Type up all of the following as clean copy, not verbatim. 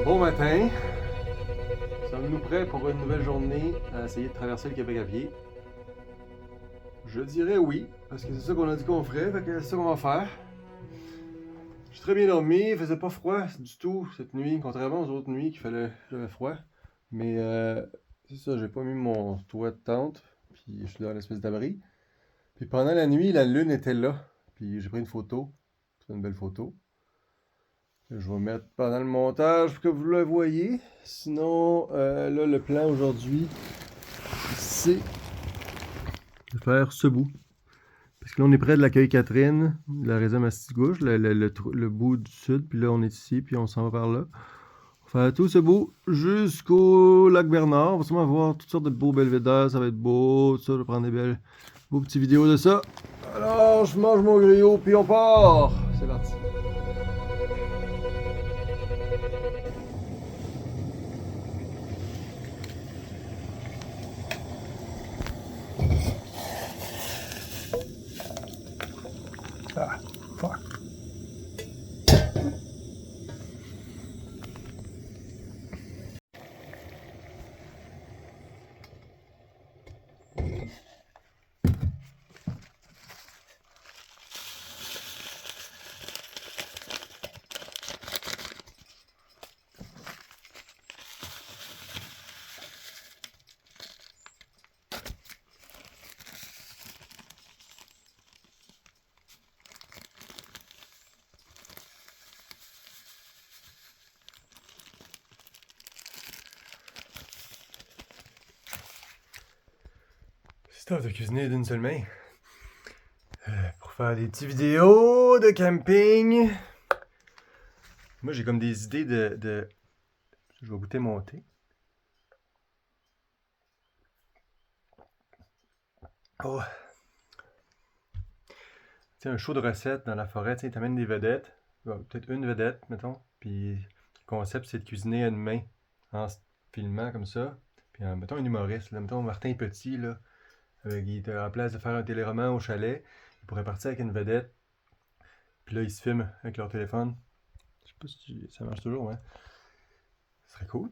Bon matin. Sommes-nous prêts pour une nouvelle journée à essayer de traverser le Québec à pied? Je dirais oui, parce que c'est ça qu'on a dit qu'on ferait, fait que c'est ça qu'on va faire. J'ai très bien dormi, il faisait pas froid du tout cette nuit, contrairement aux autres nuits qu'il j'avais froid. Mais c'est ça, j'ai pas mis mon toit de tente, puis je suis dans l'espèce d'abri. Puis pendant la nuit, la lune était là, puis j'ai pris une photo. C'est une belle photo. Je vais mettre pendant le montage pour que vous le voyez. Sinon, là, le plan aujourd'hui, c'est de faire ce bout. Parce que là, on est près de l'accueil Catherine, de la réserve Mastigouche, le bout du sud. Puis là, on est ici, puis on s'en va par là. On va faire tout ce bout jusqu'au lac Bernard. On va sûrement voir toutes sortes de beaux belvédères. Ça va être beau, tout ça. Je vais prendre des beaux petites vidéos de ça. Alors, je mange mon griot, puis on part. C'est parti. Ah, fuck. C'est de cuisiner d'une seule main. Pour faire des petites vidéos de camping. Moi, j'ai comme des idées de... Je vais goûter mon thé. Oh! Tu sais, un show de recettes dans la forêt, tu sais, t'amènes des vedettes. Peut-être une vedette, mettons. Puis le concept, c'est de cuisiner à une main. En se filmant comme ça. Puis mettons un humoriste, là. Mettons Martin Petit, là. En place de faire un téléroman au chalet, il pourrait partir avec une vedette. Puis là, ils se filment avec leur téléphone. Je sais pas si ça marche toujours, hein. Ce serait cool.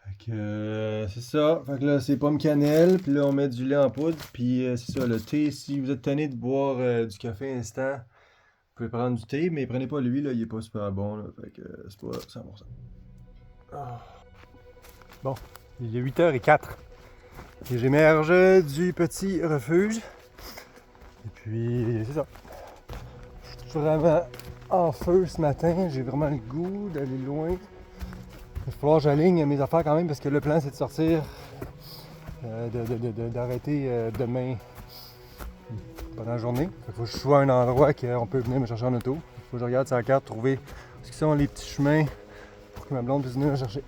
Fait que c'est ça. Fait que là, c'est pomme cannelle. Puis là, on met du lait en poudre. Puis c'est ça, le thé. Si vous êtes tanné de boire du café instant, vous pouvez prendre du thé. Mais prenez pas lui, là. Il est pas super bon, là. Fait que c'est pas 100%. Ah. Bon, il est 8h04. Et j'émerge du petit refuge. Et puis, c'est ça. Je suis vraiment en feu ce matin. J'ai vraiment le goût d'aller loin. Il va falloir que j'aligne mes affaires quand même parce que le plan c'est de sortir, d'arrêter demain pendant la journée. Il faut que je sois à un endroit qu'on peut venir me chercher en auto. Il faut que je regarde sur la carte, trouver ce qui sont les petits chemins pour que ma blonde puisse venir me chercher.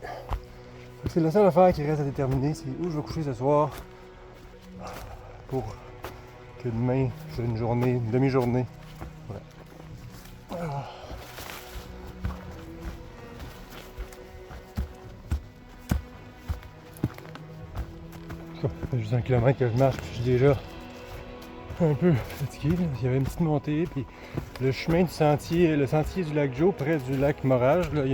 C'est la seule affaire qui reste à déterminer, c'est où je vais coucher ce soir pour que demain j'ai une journée, une demi-journée. Voilà. Ah. Ça fait juste 1 kilomètre que je marche, puis je suis déjà un peu fatigué. Là. Il y avait une petite montée, puis le chemin du sentier, le sentier du lac Joe, près du lac Morage, là,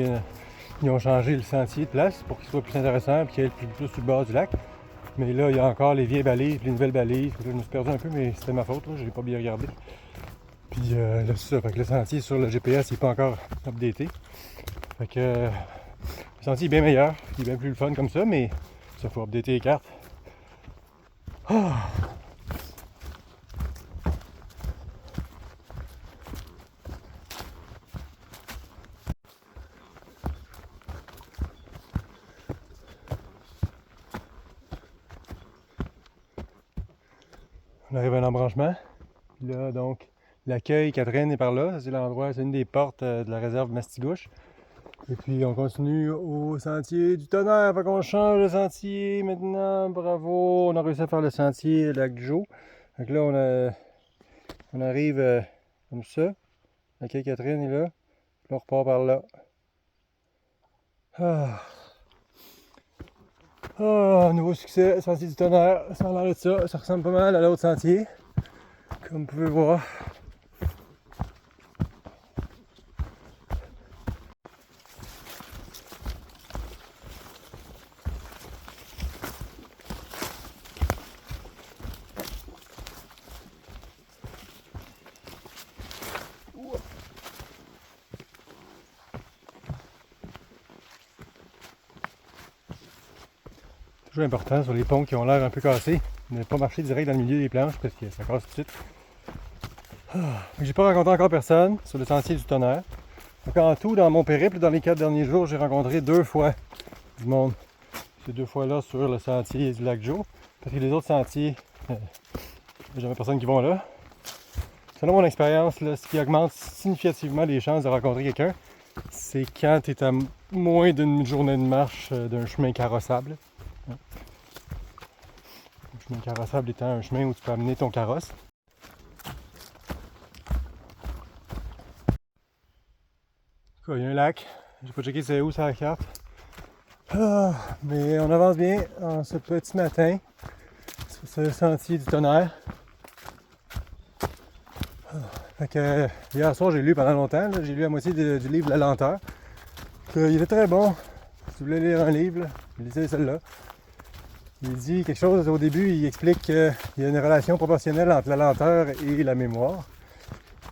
ils ont changé le sentier de place pour qu'il soit plus intéressant, puis qu'il y ait plus sur le bord du lac. Mais là, il y a encore les vieilles balises, les nouvelles balises. Je me suis perdu un peu, mais c'était ma faute, je n'ai pas bien regardé. Puis là, c'est ça, fait que le sentier sur le GPS, il n'est pas encore updaté. Fait que le sentier est bien meilleur, il est bien plus le fun comme ça, mais ça faut updater les cartes. Ah. On arrive à un embranchement. Là, donc, l'accueil Catherine est par là. C'est l'endroit, c'est une des portes de la réserve Mastigouche. Et puis, on continue au sentier du tonnerre. Fait qu'on change de sentier maintenant. Bravo! On a réussi à faire le sentier lac Joe. Donc là, on arrive comme ça. L'accueil Catherine est là. Puis on repart par là. Ah. Ah, nouveau succès, sentier du tonnerre. Ça a l'air de ça. Ça ressemble pas mal à l'autre sentier. Comme vous pouvez voir. Toujours important sur les ponts qui ont l'air un peu cassés, ne pas marcher direct dans le milieu des planches parce que ça casse tout de suite. J'ai pas rencontré encore personne sur le sentier du Tonnerre. Donc en tout, dans mon périple, dans les 4 derniers jours, j'ai rencontré 2 fois du monde. Ces 2 fois-là sur le sentier du lac Joe. Parce que les autres sentiers, il n'y a jamais personne qui vont là. Selon mon expérience, là, ce qui augmente significativement les chances de rencontrer quelqu'un, c'est quand tu es à moins d'une journée de marche d'un chemin carrossable. Le chemin carrossable étant un chemin où tu peux amener ton carrosse. Il y a un lac, j'ai pas checké c'est où sur la carte. Mais on avance bien en ce petit matin sur ce sentier du Tonnerre. Fait que, hier soir j'ai lu pendant longtemps, j'ai lu la moitié du livre La Lenteur. Il était très bon. Si vous voulez lire un livre, lisez celle-là. Il dit quelque chose au début, il explique qu'il y a une relation proportionnelle entre la lenteur et la mémoire.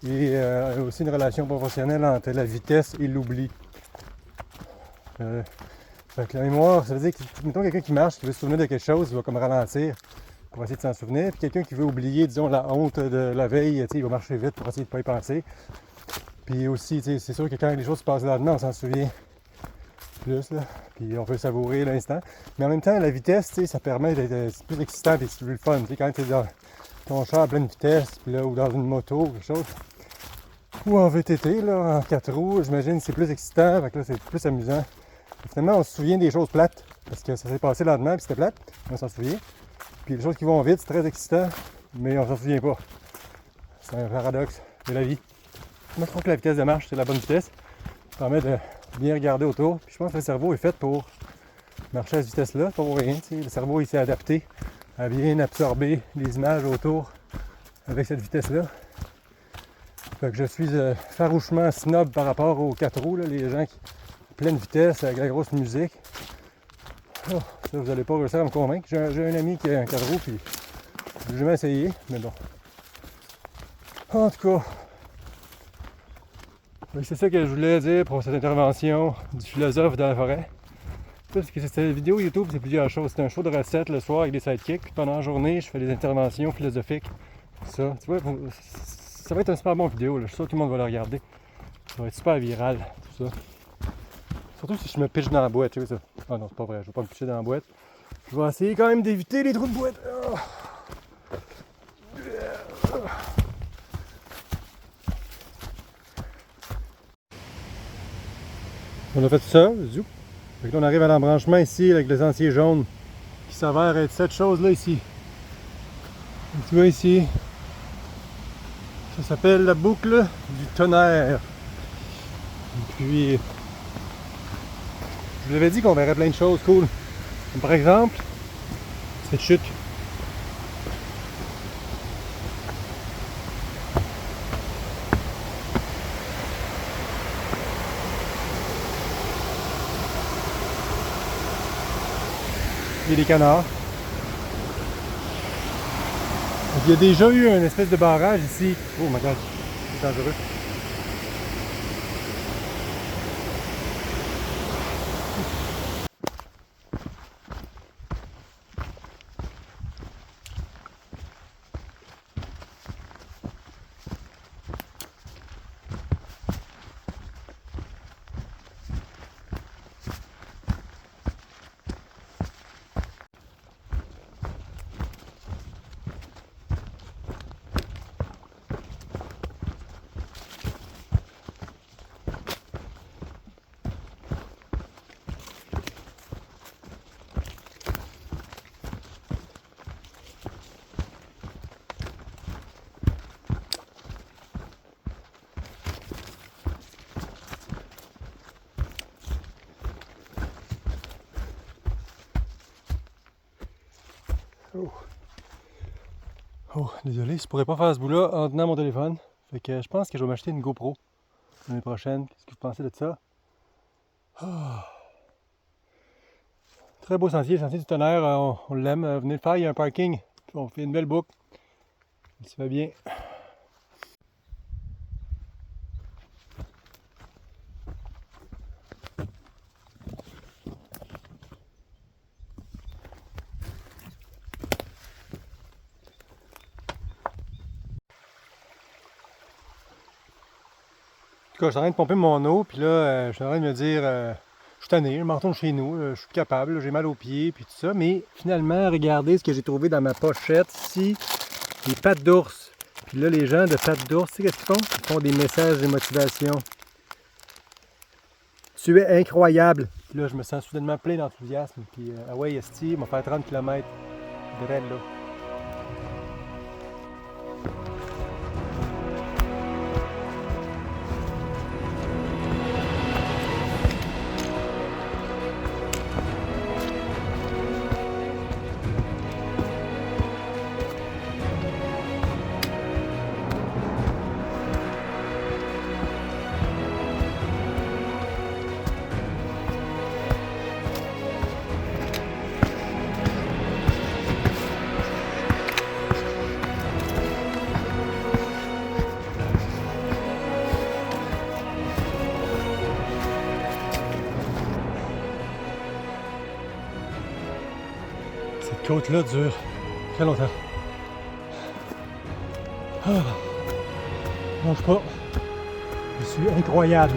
Et aussi une relation proportionnelle entre la vitesse et l'oubli. Fait que la mémoire, ça veut dire que, mettons, quelqu'un qui marche, qui veut se souvenir de quelque chose, il va comme ralentir pour essayer de s'en souvenir. Puis quelqu'un qui veut oublier, disons, la honte de la veille, il va marcher vite pour essayer de ne pas y penser. Puis aussi, c'est sûr que quand les choses se passent lentement, on s'en souvient plus, là. Puis on peut savourer l'instant. Mais en même temps, la vitesse, ça permet d'être plus excitant et c'est plus le fun. Quand tu es dans ton char à pleine vitesse, puis là, ou dans une moto, quelque chose, ou en VTT, là, en 4 roues, j'imagine que c'est plus excitant, fait que là, c'est plus amusant. Et finalement, on se souvient des choses plates, parce que ça s'est passé lentement, puis c'était plate, on s'en souvient. Puis les choses qui vont vite, c'est très excitant, mais on s'en souvient pas. C'est un paradoxe de la vie. Moi, je trouve que la vitesse de marche, c'est la bonne vitesse. Ça permet de bien regarder autour. Puis je pense que le cerveau est fait pour marcher à cette vitesse-là, pas pour rien. T'sais. Le cerveau, il s'est adapté à bien absorber les images autour avec cette vitesse-là. Fait que je suis farouchement snob par rapport aux 4 roues, là, les gens qui pleine vitesse avec la grosse musique. Oh, ça, vous n'allez pas réussir à me convaincre. J'ai un ami qui a un 4 roues, puis je n'ai jamais essayé, mais bon. En tout cas, c'est ça que je voulais dire pour cette intervention du philosophe dans la forêt. Parce que cette vidéo YouTube, c'est plusieurs choses. C'est un show de recettes le soir avec des sidekicks. Puis pendant la journée, je fais des interventions philosophiques. Ça, tu vois, ça va être un super bon vidéo. Là. Je suis sûr que tout le monde va le regarder. Ça va être super viral, tout ça. Surtout si je me pitche dans la boîte, tu sais ça. Ah non, c'est pas vrai, je vais pas me pitcher dans la boîte. Je vais essayer quand même d'éviter les trous de boîte. On a fait ça, zoup. Fait que là, on arrive à l'embranchement ici avec le sentier jaune qui s'avère être cette chose-là ici. Donc, tu vois ici, ça s'appelle la boucle du Tonnerre. Et puis, je vous avais dit qu'on verrait plein de choses cool. Comme par exemple, cette chute. Il y a des canards. Donc, il y a déjà eu une espèce de barrage ici. Oh my god, c'est dangereux. Oh. Oh, désolé, je pourrais pas faire ce bout-là en tenant mon téléphone. Fait que je pense que je vais m'acheter une GoPro l'année prochaine. Qu'est-ce que vous pensez de ça? Oh. Très beau sentier, le sentier du Tonnerre, on l'aime. Venez le faire, il y a un parking. On fait une belle boucle. Ça va bien. tout cas, je suis en train de pomper mon eau, puis là, je suis en train de me dire, je suis tanné, je m'en retourne chez nous, je suis capable, là, j'ai mal aux pieds, puis tout ça. Mais finalement, regardez ce que j'ai trouvé dans ma pochette ici, des pattes d'ours. Puis là, les gens de pattes d'ours, tu sais qu'est-ce qu'ils font? Ils font des messages de motivation. Tu es incroyable! Puis là, je me sens soudainement plein d'enthousiasme. Puis, ah ouais, esti, il m'a fait 30 km de raid là. Cette côte-là dure très longtemps. Ah, je mange pas. Je suis incroyable.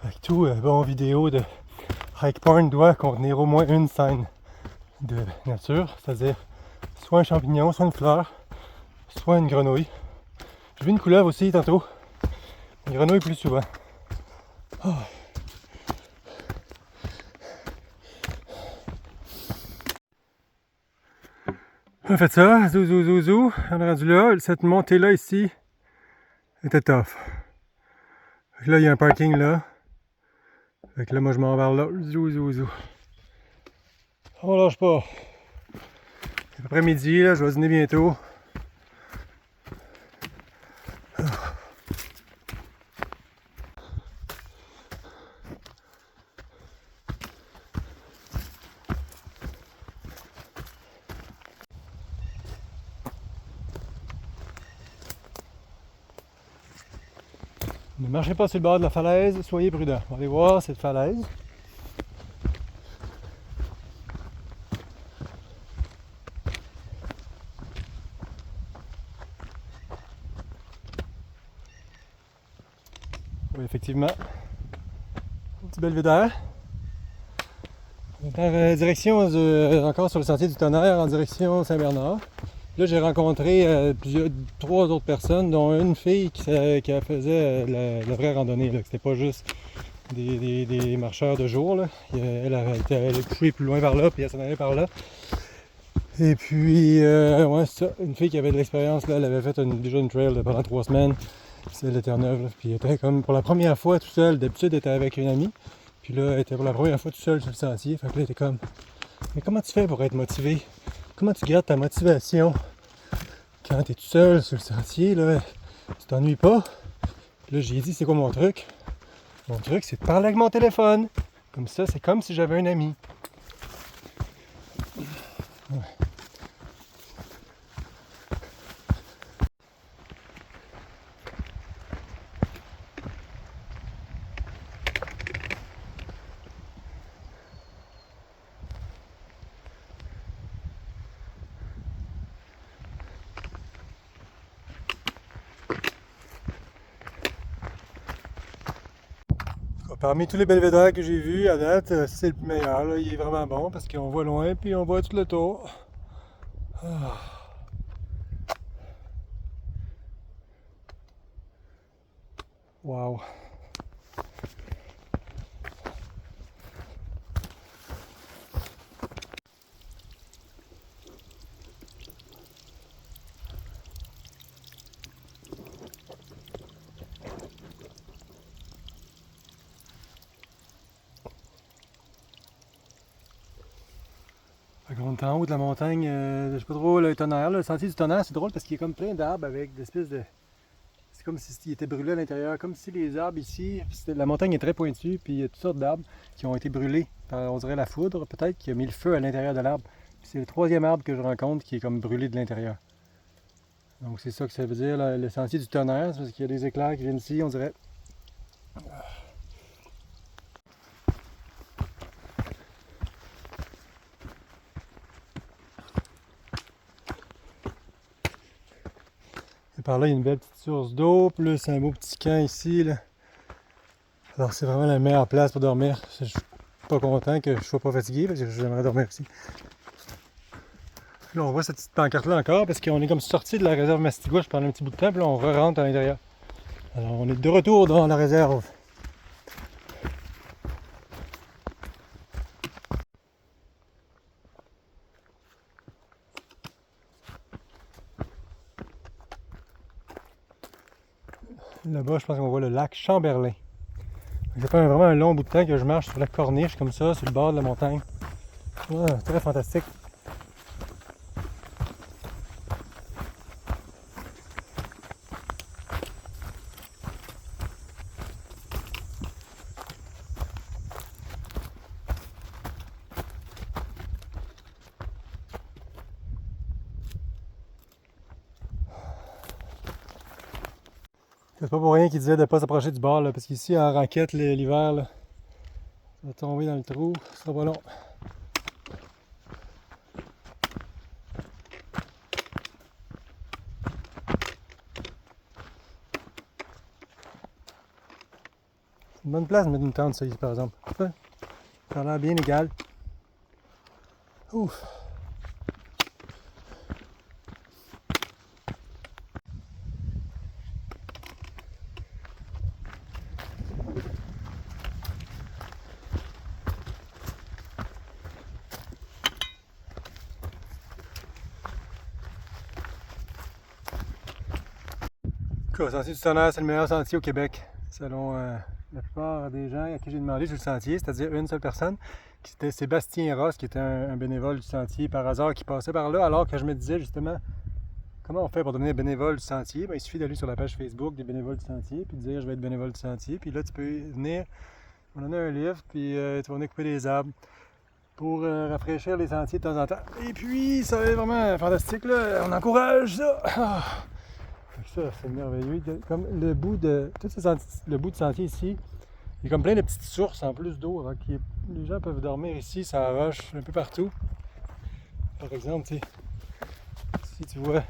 Avec tout bon vidéo de hike porn doit contenir au moins une scène de nature, c'est-à-dire soit un champignon, soit une fleur, soit une grenouille. J'ai vu une couleuvre aussi tantôt, une grenouille plus souvent. Oh. On a fait ça, zou zou zou zou, on est rendu là, cette montée là ici était tough. Là il y a un parking là. Fait que là, moi, je m'en vais vers là. Zou, zou, zou. On lâche pas. C'est à peu près midi, là, je vais dîner bientôt. Ne marchez pas sur le bord de la falaise, soyez prudents. On va aller voir cette falaise. Oui, effectivement. Un petit belvédère. On est en direction, encore sur le sentier du Tonnerre, en direction Saint-Bernard. Là, j'ai rencontré 3 autres personnes, dont une fille qui faisait la vraie randonnée. C'était pas juste des marcheurs de jour. Là. Elle est couchée plus loin par là, puis elle s'en allait par là. Et puis, ouais, c'est ça. Une fille qui avait de l'expérience, là, elle avait fait déjà une trail pendant 3 semaines. Celle de Terre-Neuve. Puis elle était comme pour la première fois tout seul. D'habitude, elle était avec une amie. Puis là, elle était pour la première fois tout seul sur le sentier. Fait que là, elle était comme, mais comment tu fais pour être motivé? Comment tu gardes ta motivation quand tu es tout seul sur le sentier, là, tu t'ennuies pas? Là, j'ai dit, c'est quoi mon truc? Mon truc, c'est de parler avec mon téléphone. Comme ça, c'est comme si j'avais un ami. Ouais. Parmi tous les belvédères que j'ai vus à date, c'est le meilleur. Là. Il est vraiment bon parce qu'on voit loin puis on voit tout le tour. Ah. Wow. On est en haut de la montagne, je sais pas trop, le Tonnerre, là, le sentier du Tonnerre, c'est drôle parce qu'il est comme plein d'arbres avec des espèces de... c'est comme s'il était brûlé à l'intérieur, comme si les arbres ici, la montagne est très pointue, puis il y a toutes sortes d'arbres qui ont été brûlés par, on dirait, la foudre, peut-être, qui a mis le feu à l'intérieur de l'arbre. C'est le troisième arbre que je rencontre qui est comme brûlé de l'intérieur. Donc c'est ça que ça veut dire, là, le sentier du tonnerre, c'est parce qu'il y a des éclairs qui viennent ici, on dirait. Et par là, il y a une belle petite source d'eau, plus un beau petit camp ici, là. Alors c'est vraiment la meilleure place pour dormir. Je suis pas content que je sois pas fatigué parce que j'aimerais dormir ici. Là on voit cette petite pancarte là encore parce qu'on est comme sorti de la réserve Mastigouche pendant un petit bout de temps, puis là on re-rentre à l'intérieur. Alors on est de retour dans la réserve. Là-bas je pense qu'on voit le lac Chamberlain. Ça fait vraiment un long bout de temps que je marche sur la corniche comme ça, sur le bord de la montagne. Ouais, très fantastique. C'est pas pour rien qu'il disait de ne pas s'approcher du bord, là, parce qu'ici en raquette l'hiver, là, ça va tomber dans le trou, ce sera pas long. C'est une bonne place de mettre une tente, ça, ici, par exemple. Ça a l'air bien égal. Ouf! Le sentier du tonnerre, c'est le meilleur sentier au Québec, selon la plupart des gens à qui j'ai demandé sur le sentier, c'est-à-dire une seule personne, qui c'était Sébastien Ross, qui était un bénévole du sentier par hasard, qui passait par là, alors que je me disais justement, comment on fait pour devenir bénévole du sentier? Ben, il suffit d'aller sur la page Facebook des bénévoles du sentier, puis de dire je vais être bénévole du sentier, puis là tu peux venir, on donner un livre, puis tu vas venir couper des arbres pour rafraîchir les sentiers de temps en temps. Et puis, ça va être vraiment fantastique, là, on encourage ça! Ah. Ça, c'est merveilleux. Comme le bout de le bout de sentier ici, il y a comme plein de petites sources en plus d'eau. Les gens peuvent dormir ici, ça arroche un peu partout. Par exemple, si tu vois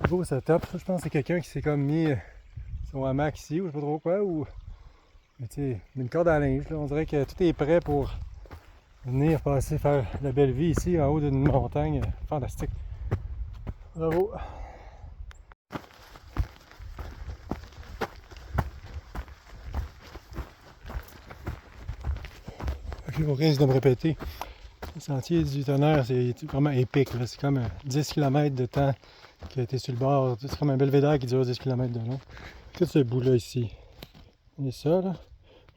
un beau setup, je pense que c'est quelqu'un qui s'est comme mis son hamac ici, ou je sais pas trop quoi, ou une corde à linge. Là. On dirait que tout est prêt pour venir passer faire la belle vie ici en haut d'une montagne fantastique. Bravo! Ok, au risque de me répéter, le sentier du tonnerre, c'est vraiment épique. C'est comme 10 km de temps qui a été sur le bord. C'est comme un belvédère qui dure 10 km de long. Tout ce bout-là ici. On est ça, là.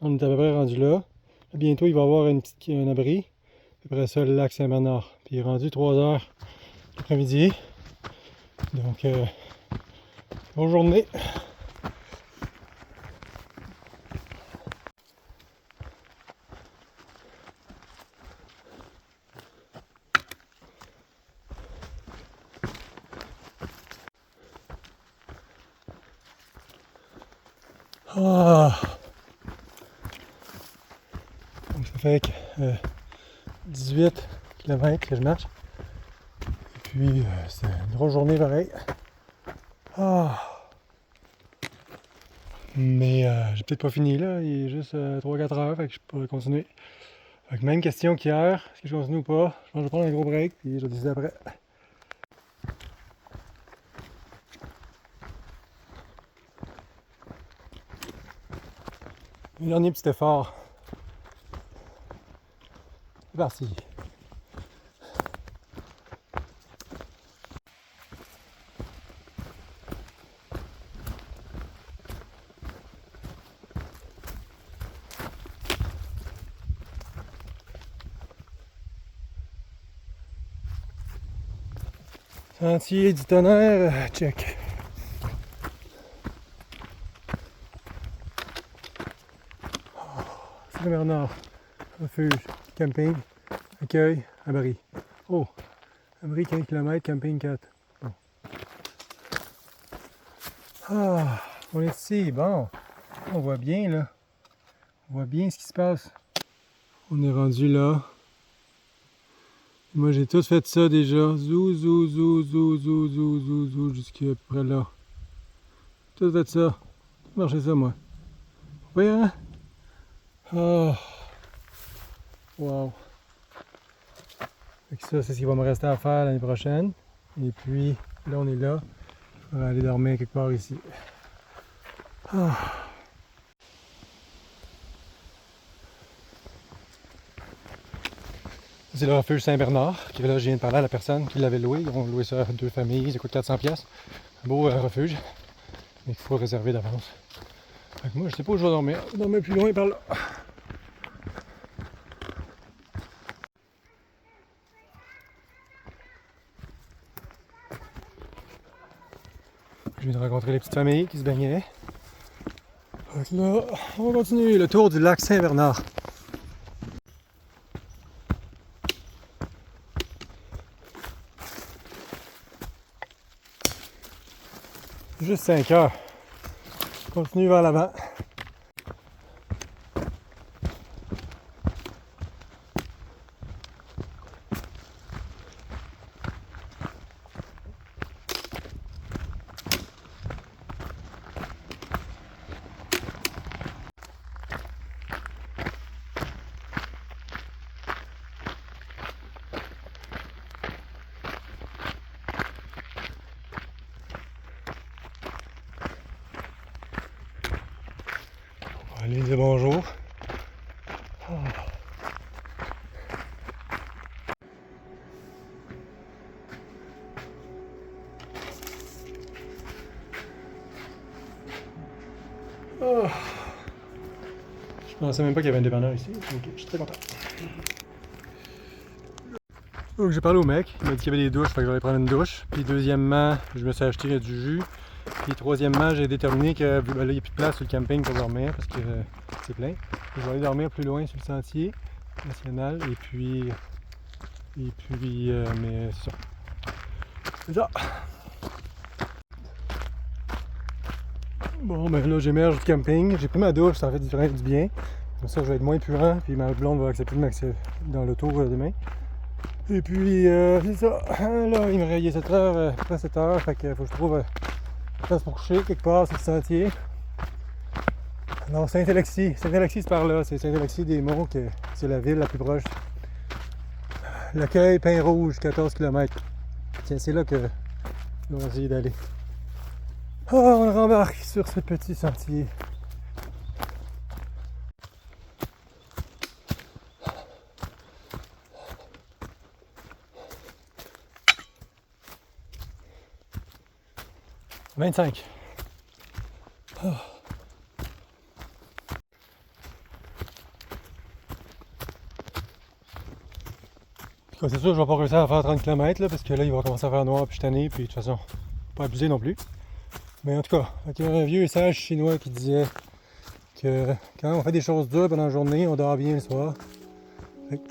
On est à peu près rendu là. Bientôt, il va y avoir un abri. Après ça, le lac Saint-Bernard. Puis il est rendu 3 h l'après-midi. Donc, bonne journée. Ah. Donc, ça fait 18 km que je marche. Et puis, c'est une grosse journée pareil. Ah. Mais j'ai peut-être pas fini là, il est juste 3-4 heures, fait que je pourrais continuer. Fait que même question qu'hier, est-ce que je continue ou pas? Je pense que je vais prendre un gros break, puis je vais décider après. Un dernier petit effort. C'est parti. Sentier du tonnerre, check. Saint-Bernard, refuge, camping, accueil, abri. Oh, abri 15 km, camping 4. Bon. Ah, on est ici, bon. On voit bien là. On voit bien ce qui se passe. On est rendu là. Moi j'ai tout fait ça déjà. Zou, zou, zou, zou, zou, zou, zou, zou, jusqu'à peu près là. Tout fait ça. Tout marché ça moi. Vous voyez hein? Oh. Wow. Fait que ça, c'est ce qu'il va me rester à faire l'année prochaine. Et puis, là, on est là. On va aller dormir quelque part ici. Ah. C'est le refuge Saint-Bernard, que là, je viens de parler à la personne qui l'avait loué. Ils ont loué ça à 2 familles, ça coûte 400$. Un beau refuge, mais qu'il faut réserver d'avance. Fait que moi, je sais pas où je vais dormir. Je vais dormir plus loin par là. Je viens de rencontrer les petites familles qui se baignaient. Donc là, on continue le tour du lac Saint-Bernard. Juste 5 heures. On continue vers l'avant. Allez dire bonjour. Oh. Je pensais même pas qu'il y avait un dépanneur ici. Ok, je suis très content. Donc j'ai parlé au mec, il m'a dit qu'il y avait des douches, fait que j'allais prendre une douche. Puis deuxièmement, je me suis acheté du jus. Puis troisièmement, j'ai déterminé que là, il n'y a plus de place sur le camping pour dormir parce que c'est plein. Je vais aller dormir plus loin sur le sentier national et puis mais c'est ça. C'est ça. Bon ben là j'émerge du camping, j'ai pris ma douche, ça fait du bien. Comme ça je vais être moins puant, puis ma blonde va accepter de m'accéder dans l'auto demain. Et puis c'est ça, là il me réveillait 7h, après 7h, fait que faut que je trouve place pour coucher quelque part sur le sentier. Alors Saint-Alexis c'est par là, c'est Saint-Alexis des Monts, que c'est la ville la plus proche. L'accueil Pin-Rouge, 14 km. Tiens, c'est là que on va essayer d'aller. Oh, on rembarque sur ce petit sentier. « 25. Oh. C'est sûr, je vais pas réussir à faire 30 km là, parce que là, il va commencer à faire noir puis tanné, puis de toute façon, pas abuser non plus. Mais en tout cas, il y a un vieux sage chinois qui disait que quand on fait des choses dures pendant la journée, on dort bien le soir. Fait que...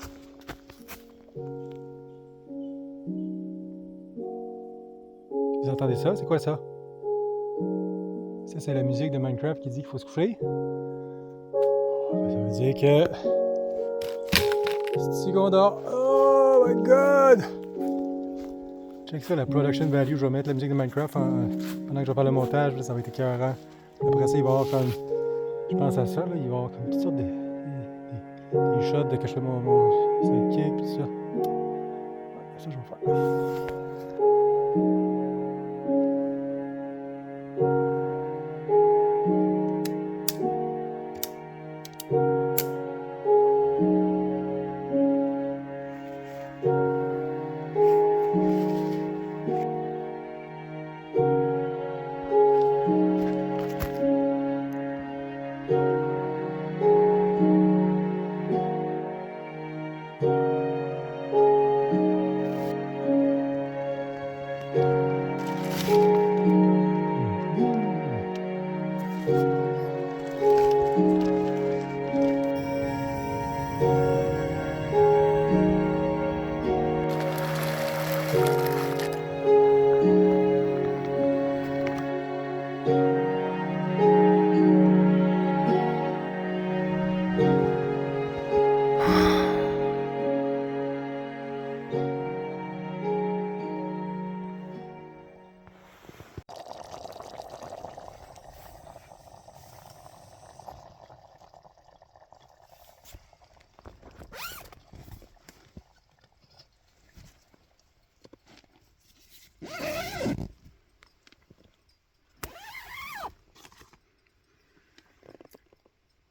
Vous entendez ça? C'est quoi ça? Ça, c'est la musique de Minecraft qui dit qu'il faut se coucher. Ça veut dire que c'est ici qu'on dort. Oh my god! Check ça, la production value. Je vais mettre la musique de Minecraft pendant que je vais faire le montage. Là, ça va être écœurant. Après ça, il va y avoir comme. Je pense à ça, là, il va y avoir comme toutes sortes de. Des shots de que je fais mon sidekick et tout ça. Ouais, ça, je vais faire.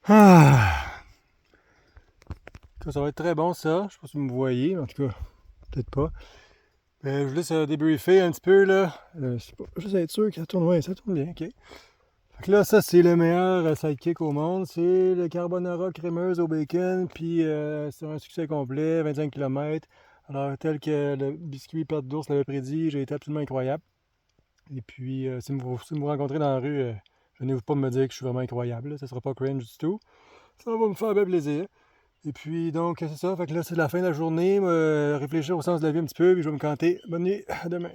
Ah! Ça va être très bon ça. Je sais pas si vous me voyez, mais en tout cas, peut-être pas. Je vous laisse débriefer un petit peu là. Je sais pas, juste être sûr que ça tourne. Ouais, ça tourne bien, ok. Fait que là, ça c'est le meilleur sidekick au monde. C'est le carbonara crémeuse au bacon. Puis c'est un succès complet, 25 km. Alors, tel que le biscuit pâte d'ours l'avait prédit, j'ai été absolument incroyable. Et puis, si vous me rencontrez dans la rue, venez-vous pas me dire que je suis vraiment incroyable. Là. Ça sera pas cringe du tout. Ça va me faire bien plaisir. Et puis, donc, c'est ça. Fait que là, c'est la fin de la journée. Réfléchir au sens de la vie un petit peu. Puis, je vais me canter. Bonne nuit. À demain.